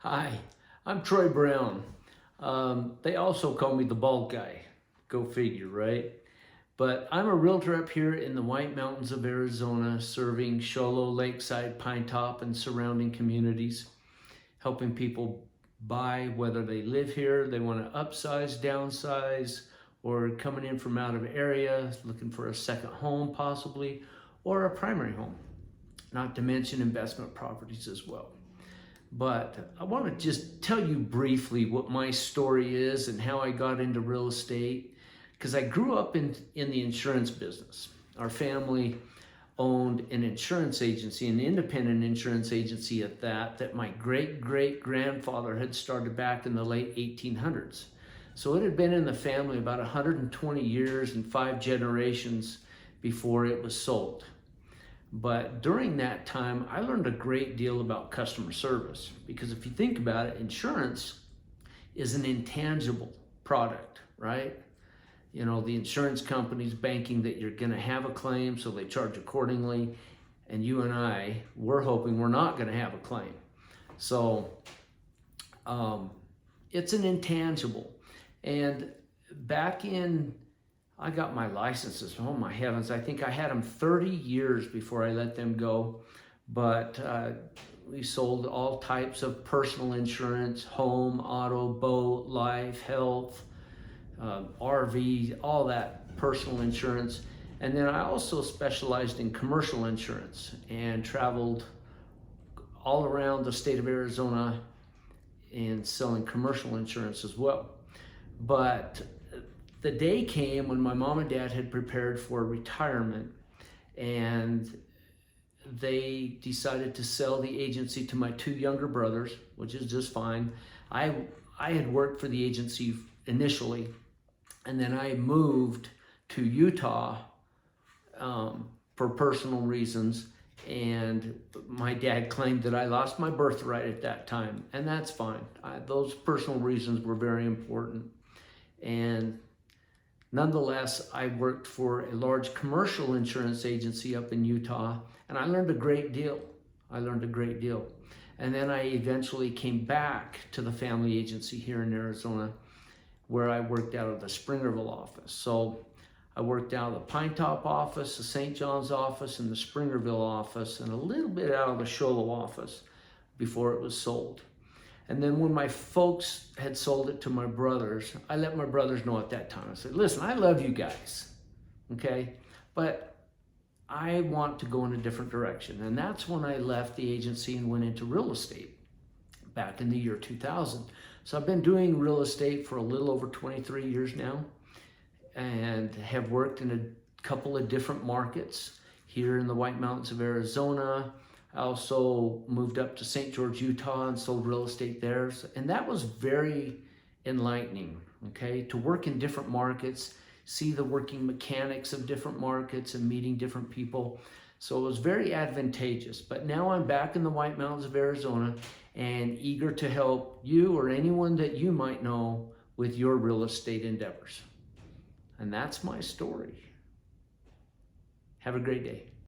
Hi, I'm Troy Brown. They also call me the bald guy. Go figure, right? But I'm a realtor up here in the White Mountains of Arizona, serving Show Low, Lakeside, Pinetop, and surrounding communities, helping people buy, whether they live here, they want to upsize, downsize, or coming in from out of area, looking for a second home possibly, or a primary home, not to mention investment properties as well. But I want to just tell you briefly what my story is and how I got into real estate, because I grew up in the insurance business. Our family owned an insurance agency, an independent insurance agency at that my great-great-grandfather had started back in the late 1800s. So it had been in the family about 120 years and 5 generations before it was sold. But during that time, I learned a great deal about customer service, because if you think about it, insurance is an intangible product, right? You know, the insurance company's banking that you're going to have a claim, so they charge accordingly. And you and I, we're hoping we're not going to have a claim. So it's an intangible. And back in I got my licenses, oh my heavens, I think I had them 30 years before I let them go. But we sold all types of personal insurance, home, auto, boat, life, health, RV, all that personal insurance. And then I also specialized in commercial insurance and traveled all around the state of Arizona and selling commercial insurance as well. But the day came when my mom and dad had prepared for retirement, and they decided to sell the agency to my 2 younger brothers, which is just fine. I had worked for the agency initially, and then I moved to Utah for personal reasons, and my dad claimed that I lost my birthright at that time, and that's fine. Those personal reasons were very important. And nonetheless, I worked for a large commercial insurance agency up in Utah, and I learned a great deal. And then I eventually came back to the family agency here in Arizona, where I worked out of the Springerville office. So I worked out of the Pinetop office, the St. John's office, and the Springerville office, and a little bit out of the Show Low office before it was sold. And then when my folks had sold it to my brothers, I let my brothers know at that time. I said, listen, I love you guys, okay? But I want to go in a different direction. And that's when I left the agency and went into real estate back in the year 2000. So I've been doing real estate for a little over 23 years now, and have worked in a couple of different markets here in the White Mountains of Arizona. I also moved up to St. George, Utah, and sold real estate there. And that was very enlightening, okay? To work in different markets, see the working mechanics of different markets and meeting different people. So it was very advantageous. But now I'm back in the White Mountains of Arizona and eager to help you or anyone that you might know with your real estate endeavors. And that's my story. Have a great day.